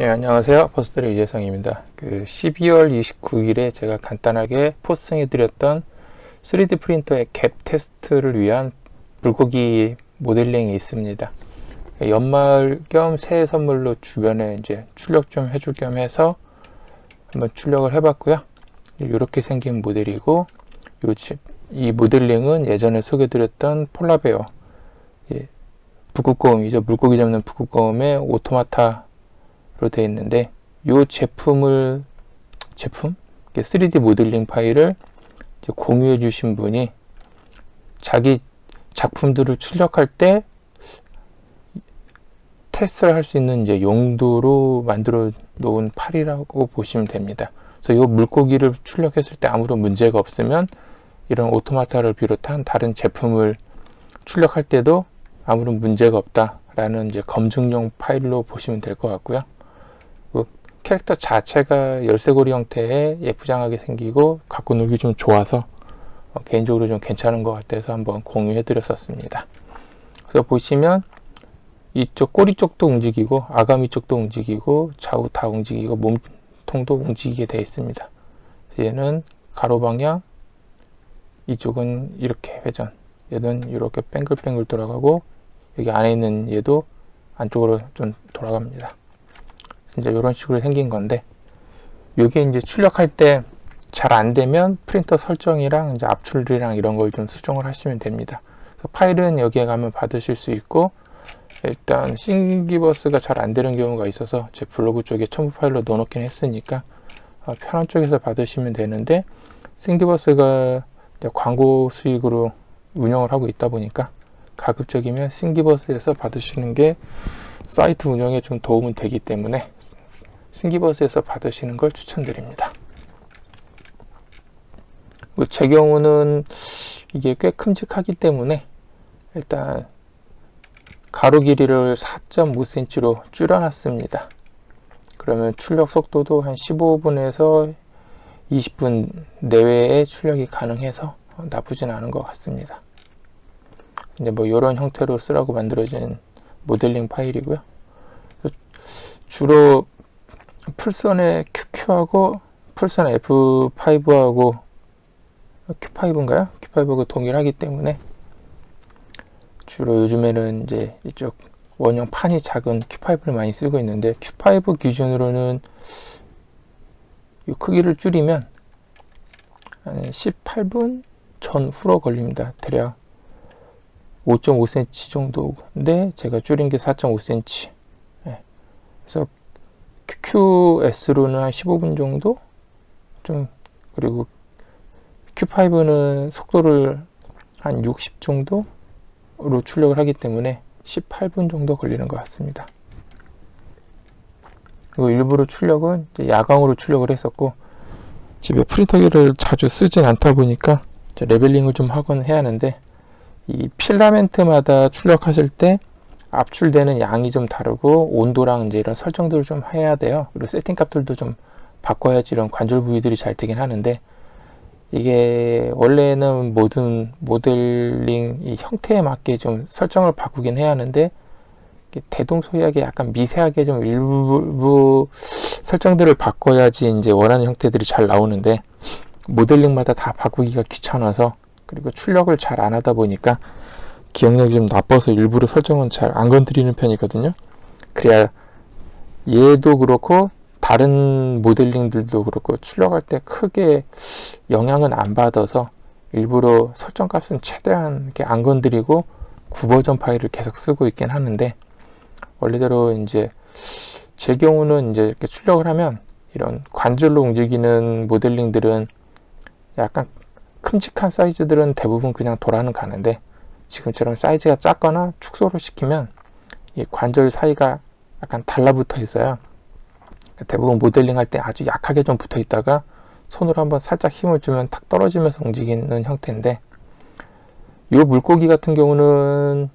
예, 안녕하세요. 버스터리 이재성입니다. 12월 29일에 제가 간단하게 포스팅해 드렸던 3D 프린터의 갭 테스트를 위한 물고기 모델링이 있습니다. 연말 겸 새해 선물로 주변에 이제 출력 좀 해줄 겸 해서 한번 출력을 해봤고요. 이렇게 생긴 모델이고, 이 모델링은 예전에 소개드렸던 폴라베어, 북극곰이죠. 물고기 잡는 북극곰의 오토마타 로 되어 있는데, 이 제품 3D 모델링 파일을 공유해 주신 분이 자기 작품들을 출력할 때 테스트를 할 수 있는 이제 용도로 만들어 놓은 파일이라고 보시면 됩니다. 그래서 이 물고기를 출력했을 때 아무런 문제가 없으면 이런 오토마타를 비롯한 다른 제품을 출력할 때도 아무런 문제가 없다라는 이제 검증용 파일로 보시면 될 것 같고요. 캐릭터 자체가 열쇠고리 형태의 예쁘장하게 생기고 갖고 놀기 좀 좋아서 개인적으로 좀 괜찮은 것 같아서 한번 공유해 드렸었습니다. 그래서 보시면 이쪽 꼬리 쪽도 움직이고 아가미 쪽도 움직이고 좌우 다 움직이고 몸통도 움직이게 되어 있습니다. 얘는 가로 방향, 이쪽은 이렇게 회전, 얘는 이렇게 뱅글뱅글 돌아가고 여기 안에 있는 얘도 안쪽으로 좀 돌아갑니다. 이제 이런 식으로 생긴 건데, 이게 이제 출력할 때 잘 안 되면 프린터 설정이랑 이제 압출이랑 이런 걸 좀 수정을 하시면 됩니다. 그래서 파일은 여기에 가면 받으실 수 있고, 일단 싱기버스가 잘 안 되는 경우가 있어서 제 블로그 쪽에 첨부 파일로 넣어놓긴 했으니까 편한 쪽에서 받으시면 되는데, 싱기버스가 광고 수익으로 운영을 하고 있다 보니까 가급적이면 싱기버스에서 받으시는 게 사이트 운영에 좀 도움은 되기 때문에 싱기버스에서 받으시는 걸 추천드립니다. 제 경우는 이게 꽤 큼직하기 때문에 일단 가로 길이를 4.5cm로 줄여놨습니다. 그러면 출력 속도도 한 15분에서 20분 내외에 출력이 가능해서 나쁘진 않은 것 같습니다. 이제 뭐 이런 형태로 쓰라고 만들어진 모델링 파일이고요. 주로 풀선의 QQ하고 풀선 F5하고 Q5인가요? Q5하고 동일하기 때문에 주로 요즘에는 이제 이쪽 원형 판이 작은 Q5를 많이 쓰고 있는데, Q5 기준으로는 이 크기를 줄이면 한 18분 전후로 걸립니다. 대략 5.5cm 정도인데 제가 줄인 게 4.5cm. 그래서 QQS로는 한 15분 정도? 그리고 Q5는 속도를 한 60 정도로 출력을 하기 때문에 18분 정도 걸리는 것 같습니다. 그리고 일부러 출력은 이제 야광으로 출력을 했었고, 집에 프린터기를 자주 쓰진 않다 보니까 레벨링을 좀 하곤 해야 하는데, 이 필라멘트마다 출력하실 때 압출되는 양이 좀 다르고 온도랑 이제 이런 설정들을 좀 해야 돼요. 그리고 세팅 값들도 좀 바꿔야지 이런 관절 부위들이 잘 되긴 하는데, 이게 원래는 모든 모델링 이 형태에 맞게 좀 설정을 바꾸긴 해야 하는데, 대동소이하게 약간 미세하게 좀 일부 설정들을 바꿔야지 이제 원하는 형태들이 잘 나오는데, 모델링마다 다 바꾸기가 귀찮아서, 그리고 출력을 잘 안 하다 보니까 기억력이 좀 나빠서 일부러 설정은 잘 안 건드리는 편이거든요. 그래야 얘도 그렇고 다른 모델링들도 그렇고 출력할 때 크게 영향은 안 받아서 일부러 설정 값은 최대한 이렇게 안 건드리고 9버전 파일을 계속 쓰고 있긴 하는데, 원래대로 이제 제 경우는 이제 이렇게 출력을 하면 이런 관절로 움직이는 모델링들은 약간 큼직한 사이즈들은 대부분 그냥 돌아는 가는데, 지금처럼 사이즈가 작거나 축소를 시키면 이 관절 사이가 약간 달라붙어 있어요. 대부분 모델링 할 때 아주 약하게 좀 붙어 있다가 손으로 한번 살짝 힘을 주면 탁 떨어지면서 움직이는 형태인데, 이 물고기 같은 경우는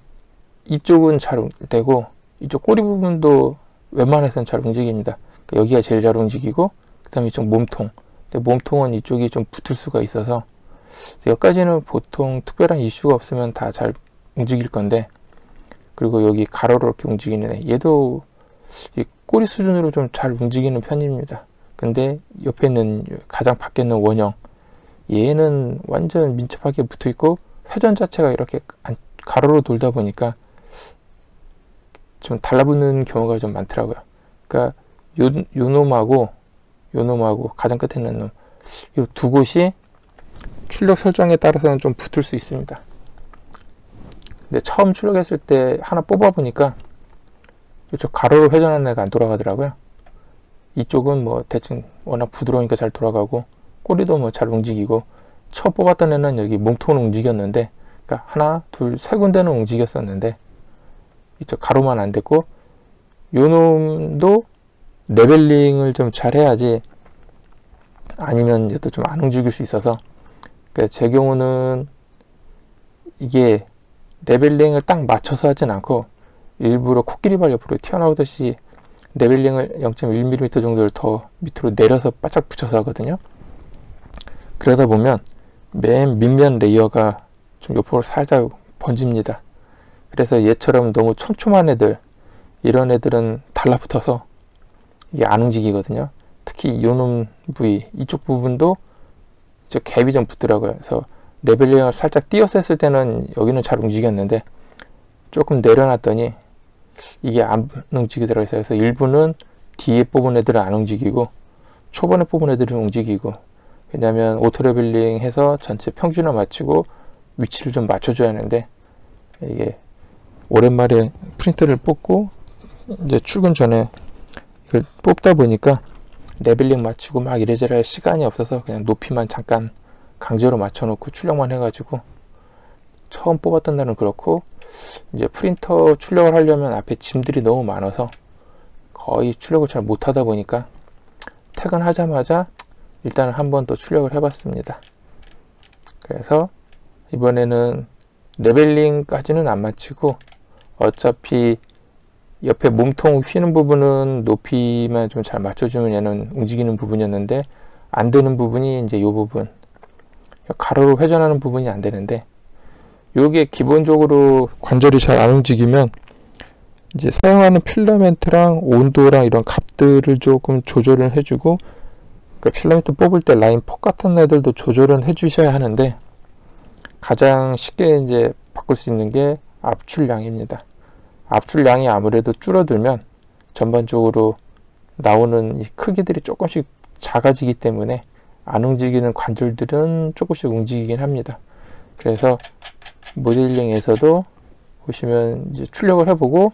이쪽은 잘 되고 이쪽 꼬리 부분도 웬만해서는 잘 움직입니다. 여기가 제일 잘 움직이고, 그 다음에 이쪽 몸통, 몸통은 이쪽이 좀 붙을 수가 있어서 여기까지는 보통 특별한 이슈가 없으면 다 잘 움직일 건데, 그리고 여기 가로로 이렇게 움직이는 애, 얘도 이 꼬리 수준으로 좀 잘 움직이는 편입니다. 근데 옆에 있는 가장 밖에 있는 원형, 얘는 완전 민첩하게 붙어 있고 회전 자체가 이렇게 가로로 돌다 보니까 좀 달라붙는 경우가 좀 많더라고요. 그러니까 요 놈하고 가장 끝에 있는 놈, 이 두 곳이 출력 설정에 따라서는 좀 붙을 수 있습니다. 근데 처음 출력했을 때 하나 뽑아 보니까 이쪽 가로로 회전하는 애가 안 돌아가더라고요. 이쪽은 뭐 대충 워낙 부드러우니까 잘 돌아가고 꼬리도 뭐 잘 움직이고, 처음 뽑았던 애는 여기 몸통은 움직였는데, 그러니까 하나 둘 세 군데는 움직였었는데 이쪽 가로만 안 됐고, 요 놈도 레벨링을 좀 잘 해야지, 아니면 얘도 좀 안 움직일 수 있어서, 그러니까 제 경우는 이게 레벨링을 딱 맞춰서 하진 않고 일부러 코끼리발 옆으로 튀어나오듯이 레벨링을 0.1mm 정도를 더 밑으로 내려서 바짝 붙여서 하거든요. 그러다 보면 맨 밑면 레이어가 좀 옆으로 살짝 번집니다. 그래서 얘처럼 너무 촘촘한 애들, 이런 애들은 달라붙어서 이게 안 움직이거든요. 특히 요놈 부위, 이쪽 부분도 저 갭이 좀 붙더라고요. 그래서 레벨링을 살짝 띄어서 했을 때는 여기는 잘 움직였는데 조금 내려놨더니 이게 안 움직이더라고요. 그래서 일부는 뒤에 뽑은 애들은 안 움직이고 초반에 뽑은 애들은 움직이고, 왜냐면 오토 레벨링 해서 전체 평준화 맞추고 위치를 좀 맞춰줘야 하는데, 이게 오랜만에 프린터를 뽑고 이제 출근 전에 이걸 뽑다 보니까 레벨링 맞추고 막 이래저래 할 시간이 없어서 그냥 높이만 잠깐 강제로 맞춰놓고 출력만 해가지고, 처음 뽑았던 날은 그렇고, 이제 프린터 출력을 하려면 앞에 짐들이 너무 많아서 거의 출력을 잘 못하다 보니까 퇴근하자마자 일단 한 번 더 출력을 해봤습니다. 그래서 이번에는 레벨링까지는 안 맞추고, 어차피 옆에 몸통 휘는 부분은 높이만 좀 잘 맞춰주면 얘는 움직이는 부분이었는데, 안 되는 부분이 이제 이 부분, 가로로 회전하는 부분이 안 되는데, 요게 기본적으로 관절이 잘 안 움직이면 이제 사용하는 필라멘트랑 온도랑 이런 값들을 조금 조절을 해주고, 그 필라멘트 뽑을 때 라인 폭 같은 애들도 조절은 해주셔야 하는데, 가장 쉽게 이제 바꿀 수 있는 게 압출량입니다. 압출량이 아무래도 줄어들면 전반적으로 나오는 이 크기들이 조금씩 작아지기 때문에 안 움직이는 관절들은 조금씩 움직이긴 합니다. 그래서 모델링에서도 보시면 이제 출력을 해보고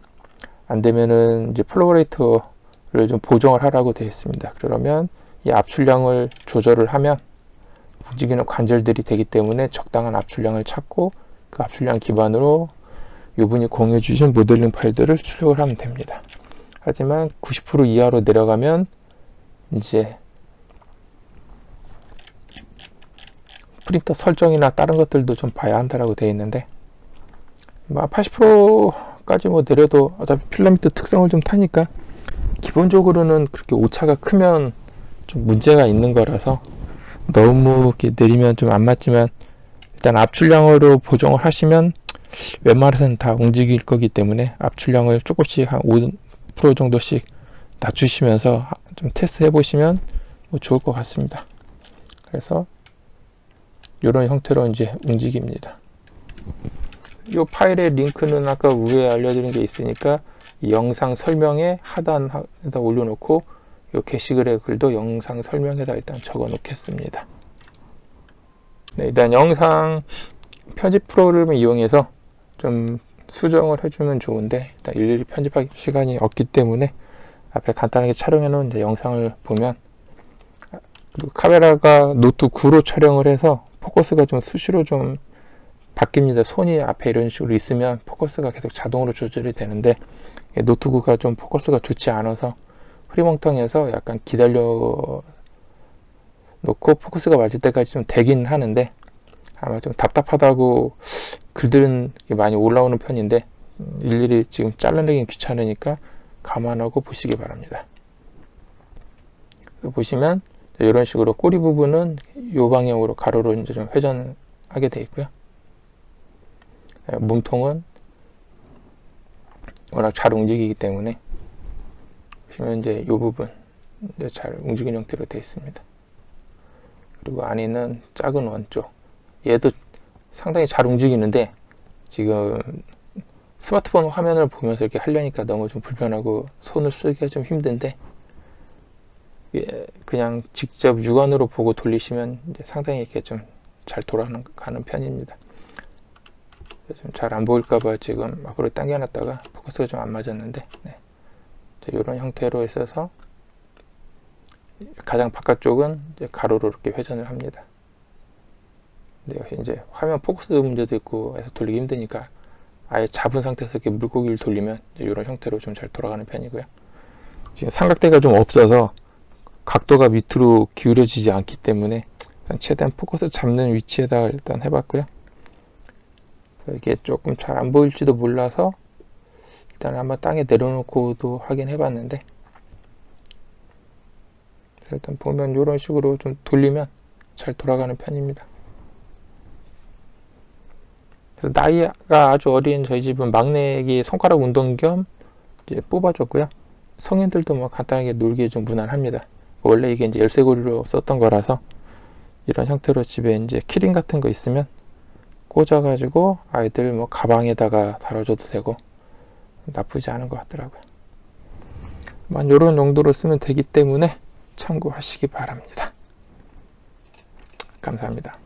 안 되면은 이제 플로레이터를 좀 보정을 하라고 되어 있습니다. 그러면 이 압출량을 조절을 하면 움직이는 관절들이 되기 때문에 적당한 압출량을 찾고 그 압출량 기반으로 이분이 공유해 주신 모델링 파일들을 출력을 하면 됩니다. 하지만 90% 이하로 내려가면 이제 프린터 설정이나 다른 것들도 좀 봐야 한다라고 되어 있는데, 80%까지 뭐 내려도 어차피 필라멘트 특성을 좀 타니까 기본적으로는 그렇게 오차가 크면 좀 문제가 있는 거라서, 너무 이렇게 내리면 좀 안 맞지만 일단 압출량으로 보정을 하시면 웬만해서는 다 움직일 거기 때문에 압출량을 조금씩 한 5% 정도씩 낮추시면서 좀 테스트 해보시면 뭐 좋을 것 같습니다. 그래서 이런 형태로 이제 움직입니다. 이 파일의 링크는 아까 위에 알려드린 게 있으니까 이 영상 설명에 하단에다 올려놓고, 이 게시글의 글도 영상 설명에다 일단 적어 놓겠습니다. 네, 일단 영상 편집 프로그램을 이용해서 좀 수정을 해주면 좋은데, 일단 일일이 편집할 시간이 없기 때문에 앞에 간단하게 촬영해 놓은 이제 영상을 보면, 그리고 카메라가 노트 9로 촬영을 해서 포커스가 좀 수시로 좀 바뀝니다. 손이 앞에 이런 식으로 있으면 포커스가 계속 자동으로 조절이 되는데, 노트 9가 좀 포커스가 좋지 않아서 흐리멍텅해서 약간 기다려 놓고 포커스가 맞을 때까지 좀 되긴 하는데, 아마 좀 답답하다고 글들은 많이 올라오는 편인데 일일이 지금 잘라내긴 귀찮으니까 감안하고 보시기 바랍니다. 보시면 이런 식으로 꼬리 부분은 이 방향으로 가로로 이제 좀 회전하게 되어 있고요. 몸통은 워낙 잘 움직이기 때문에 보시면 이제 이 부분 이제 잘 움직이는 형태로 되어 있습니다. 그리고 안에는 작은 원 쪽, 얘도 상당히 잘 움직이는데 지금 스마트폰 화면을 보면서 이렇게 하려니까 너무 좀 불편하고 손을 쓰기가 좀 힘든데, 그냥 직접 육안으로 보고 돌리시면 이제 상당히 이렇게 좀 잘 돌아가는 편입니다. 좀 잘 안 보일까봐 지금 앞으로 당겨놨다가 포커스가 좀 안 맞았는데, 네. 이런 형태로 있어서 가장 바깥쪽은 이제 가로로 이렇게 회전을 합니다. 근데 역시 이제 화면 포커스 문제도 있고 해서 돌리기 힘드니까 아예 잡은 상태에서 이렇게 물고기를 돌리면 이런 형태로 좀 잘 돌아가는 편이고요. 지금 삼각대가 좀 없어서 각도가 밑으로 기울여지지 않기 때문에 최대한 포커스 잡는 위치에다가 일단 해봤고요. 이게 조금 잘 안 보일지도 몰라서 일단 한번 땅에 내려놓고도 확인해봤는데, 일단 보면 이런 식으로 좀 돌리면 잘 돌아가는 편입니다. 그래서 나이가 아주 어린 저희 집은 막내에게 손가락 운동 겸 이제 뽑아줬고요. 성인들도 뭐 간단하게 놀기에 좀 무난합니다. 원래 이게 이제 열쇠고리로 썼던 거라서 이런 형태로 집에 이제 키링 같은 거 있으면 꽂아가지고 아이들 뭐 가방에다가 달아줘도 되고 나쁘지 않은 것 같더라고요. 이런 용도로 쓰면 되기 때문에 참고하시기 바랍니다. 감사합니다.